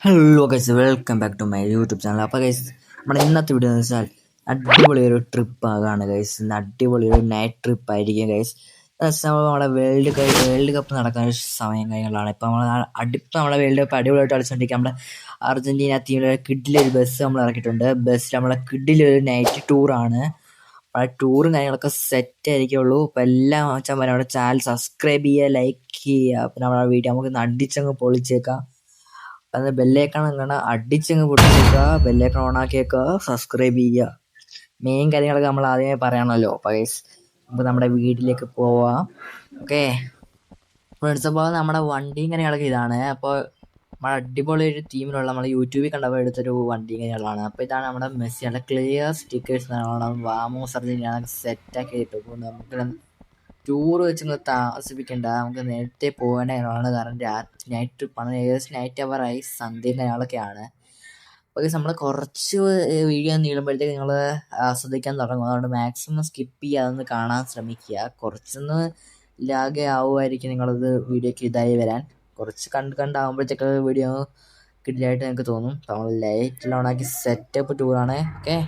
Hello guys, welcome back to my YouTube channel. അപ്പോൾ guys, നമ്മുടെ ഇന്നത്തെ വീഡിയോ എന്ന് വെച്ചാൽ അടിപൊളി ഒരു ട്രിപ്പ് ആകാണ് ഗൈസ്. ഇന്ന് അടിപൊളി ഒരു നൈറ്റ് ട്രിപ്പ് ആയിരിക്കും ഗൈസ്. നമ്മുടെ വേൾഡ് കപ്പ് നടക്കുന്ന ഒരു സമയം കാര്യങ്ങളാണ്. ഇപ്പം നമ്മുടെ വേൾഡ് കപ്പ് അടിപൊളിയായിട്ട് കളിച്ചുകൊണ്ടിരിക്കുക. നമ്മുടെ അർജന്റീന ടീമിലെ കിഡിലൊരു ബസ് നമ്മൾ ഇറക്കിയിട്ടുണ്ട്. ബസ്സിൽ നമ്മളെ കിഡിലൊരു നൈറ്റ് ടൂറാണ്. ആ ടൂറും കാര്യങ്ങളൊക്കെ സെറ്റ് ആയിരിക്കുള്ളൂ. അപ്പോൾ എല്ലാ മച്ചാന്മാരും നമ്മുടെ ചാനൽ സബ്സ്ക്രൈബ് ചെയ്യുക, ലൈക്ക് ചെയ്യുക. പിന്നെ നമ്മുടെ വീഡിയോ നമുക്ക് അടിച്ചങ്ങ് പൊളിച്ചേക്കാം. അത് ബെല്ലൈക്കൺ അങ്ങനെ അടിച്ചങ്ങ് പൊട്ടിച്ചേക്കുക, ബെല്ലൈക്കൺ ഓണാക്കിയേക്കുക, സബ്സ്ക്രൈബ് ചെയ്യുക. മെയിൻ കാര്യങ്ങളൊക്കെ നമ്മൾ ആദ്യമേ പറയണമല്ലോ. അപ്പോൾ ഗൈസ്, നമുക്ക് നമ്മുടെ വീട്ടിലേക്ക് പോവാം. ഓക്കെ ഫ്രണ്ട്സ്, അപ്പോൾ നമ്മുടെ വണ്ടിയും കാര്യങ്ങളൊക്കെ ഇതാണ്. അപ്പോൾ നമ്മുടെ അടിപൊളി ഒരു ടീമിലുള്ള നമ്മൾ യൂട്യൂബിൽ കണ്ടപ്പോൾ എടുത്തൊരു വണ്ടിയും കാര്യങ്ങളാണ്. അപ്പോൾ ഇതാണ് നമ്മുടെ മെസ്സി. നല്ല ക്ലിയർ സ്റ്റിക്കേഴ്സ് വാമോസ് അർജന്റീന സെറ്റാക്കി ഇട്ടു. നമുക്ക് ടൂർ വെച്ച് താമസിപ്പിക്കേണ്ട, നമുക്ക് നേരത്തെ പോകേണ്ടതാണ്. കാരണം നൈറ്റ് ട്രിപ്പാണ്, ഏകദേശം നൈറ്റ് അവറായി, സന്ധ്യയും കാര്യങ്ങളൊക്കെയാണ്. അപ്പോൾ നമ്മൾ കുറച്ച് വീഡിയോ നീളുമ്പോഴത്തേക്ക് നിങ്ങൾ ആസ്വദിക്കാൻ തുടങ്ങും. അതുകൊണ്ട് മാക്സിമം സ്കിപ്പ് ചെയ്യാതൊന്ന് കാണാൻ ശ്രമിക്കുക. കുറച്ചൊന്ന് ലാഗ് ആവുമായിരിക്കും നിങ്ങളത് വീഡിയോക്ക് ഇതായി വരാൻ. കുറച്ച് കണ്ടാകുമ്പോഴത്തേക്ക് വീഡിയോ കിട്ടില്ലായിട്ട് നിങ്ങൾക്ക് തോന്നും. അപ്പോൾ നമ്മൾ ലൈറ്റ് ഓണാക്കി സെറ്റപ്പ് ടൂറാണ്. ഓക്കെ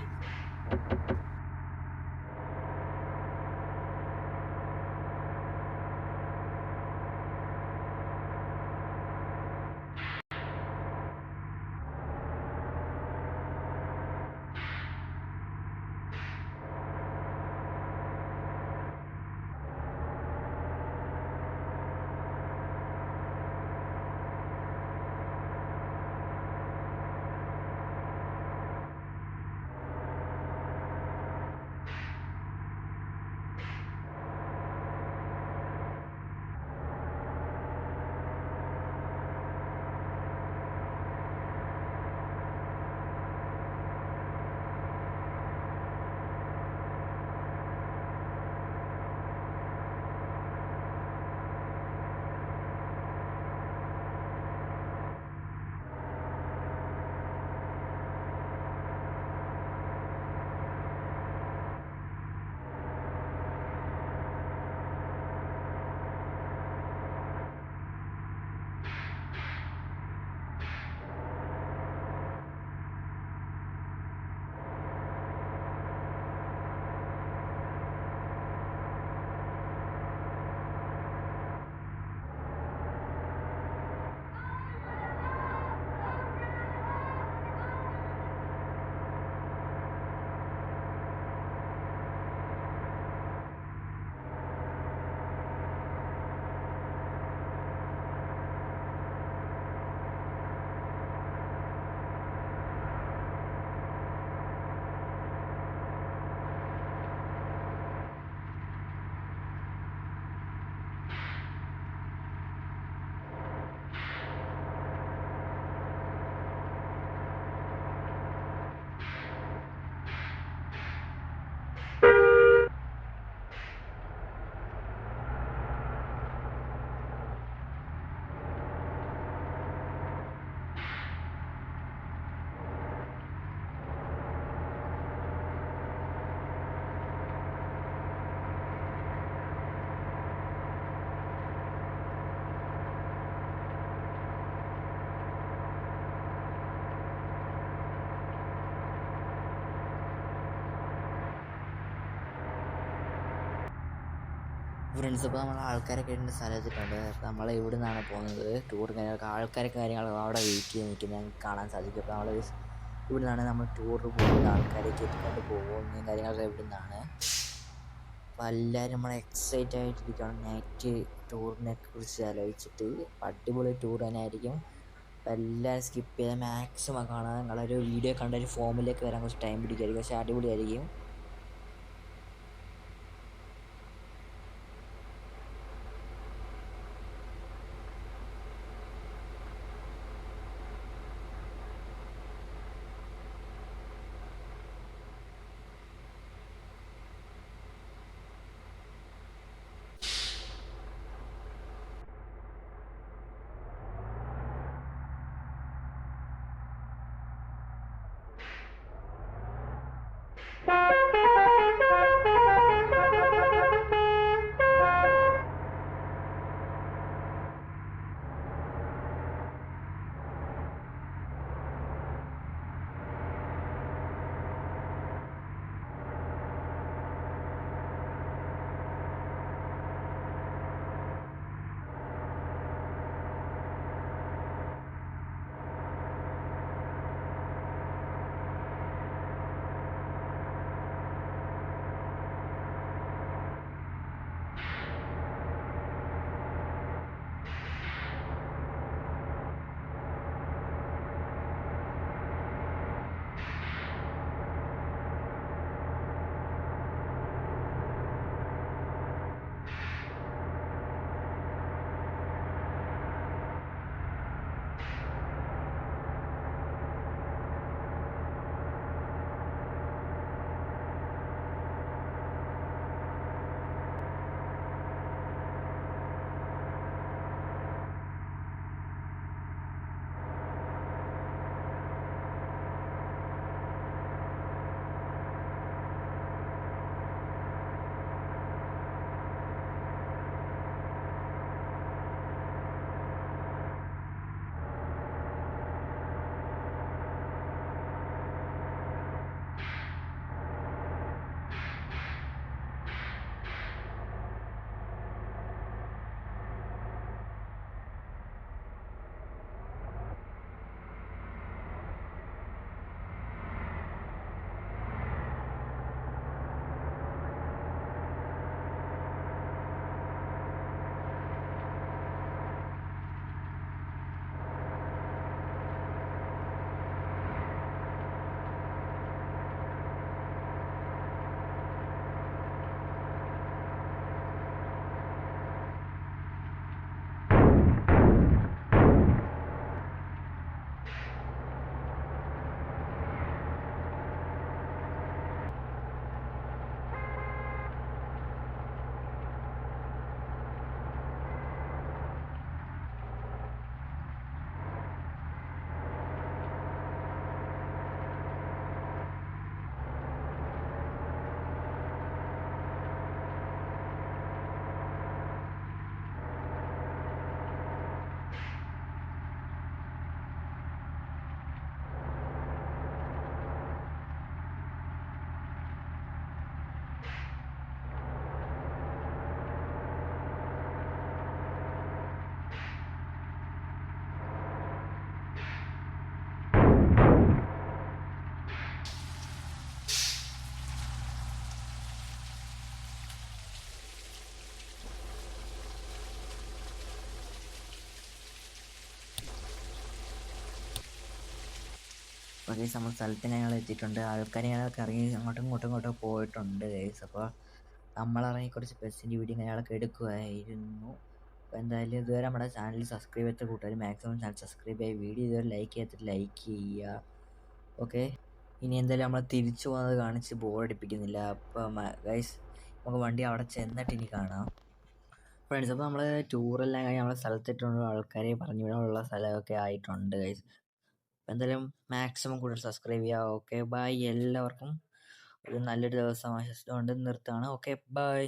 ഫ്രണ്ട്സ്, ഇപ്പോൾ നമ്മൾ ആൾക്കാരൊക്കെ ഉണ്ട് സ്ഥലത്തിട്ടുണ്ട്. അപ്പോൾ നമ്മൾ ഇവിടെ നിന്നാണ് പോകുന്നത് ടൂർ. കാര്യങ്ങളൊക്കെ അവിടെ വെയിറ്റ് ചെയ്ത് നിൽക്കുന്നത് ഞങ്ങൾക്ക് കാണാൻ സാധിക്കും. അപ്പോൾ നമ്മൾ ഇവിടെ നിന്നാണ് നമ്മൾ ടൂർ പോകുന്നത്. ആൾക്കാരെ കെട്ടിക്കൊണ്ട് പോകുന്നതും കാര്യങ്ങളൊക്കെ ഇവിടെ നിന്നാണ്. അപ്പോൾ എല്ലാവരും നമ്മൾ എക്സൈറ്റ് ആയിട്ടിരിക്കുകയാണ് നൈറ്റ് ടൂറിനെ കുറിച്ച് ആലോചിച്ചിട്ട്. അടിപൊളി ടൂർ തന്നെ ആയിരിക്കും. അപ്പോൾ എല്ലാവരും സ്കിപ്പ് ചെയ്താൽ മാക്സിമം കാണാൻ. നിങ്ങളൊരു വീഡിയോ കണ്ട ഒരു ഫോമിലേക്ക് വരാൻ കുറച്ച് ടൈം പിടിക്കുമായിരിക്കും, പക്ഷേ അടിപൊളിയായിരിക്കും. അപ്പോൾ ഗൈസ് നമ്മൾ സ്ഥലത്തിന് ഞങ്ങൾ എത്തിയിട്ടുണ്ട്. ആൾക്കാർ ഞങ്ങൾക്ക് ഇറങ്ങി അങ്ങോട്ടും ഇങ്ങോട്ടും പോയിട്ടുണ്ട് ഗൈസ്. അപ്പോൾ നമ്മളിറങ്ങി കുറച്ച് ബസ്സിൻ്റെ വീഡിയോ ഞങ്ങളൊക്കെ എടുക്കുമായിരുന്നു. അപ്പോൾ എന്തായാലും ഇതുവരെ നമ്മുടെ ചാനൽ സബ്സ്ക്രൈബ് ചെയ്ത കൂട്ടുകാർ മാക്സിമം ചാനൽ സബ്സ്ക്രൈബ് ചെയ്യുക, വീഡിയോ ഇതുവരെ ലൈക്ക് ചെയ്തിട്ട് ലൈക്ക് ചെയ്യുക. ഓക്കെ, ഇനി എന്തായാലും നമ്മൾ തിരിച്ചു പോകുന്നത് കാണിച്ച് ബോറടിപ്പിക്കുന്നില്ല. അപ്പോൾ ഗൈസ് നമുക്ക് വണ്ടി അവിടെ ചെന്നിട്ട് ഇനി കാണാം ഫ്രണ്ട്സ്. അപ്പോൾ നമ്മൾ ടൂറെല്ലാം കഴിഞ്ഞ് നമ്മളെ സ്ഥലത്തിട്ടുള്ള ആൾക്കാരെ പറഞ്ഞു വിടാനുള്ള സ്ഥലമൊക്കെ ആയിട്ടുണ്ട് ഗൈസ്. അപ്പോൾ എന്തായാലും മാക്സിമം കൂടുതൽ സബ്സ്ക്രൈബ് ചെയ്യുക. ഓക്കെ ബൈ, എല്ലാവർക്കും ഒരു നല്ലൊരു ദിവസം ആശംസിച്ചുകൊണ്ട് നിർത്തുകയാണ്. Okay bye.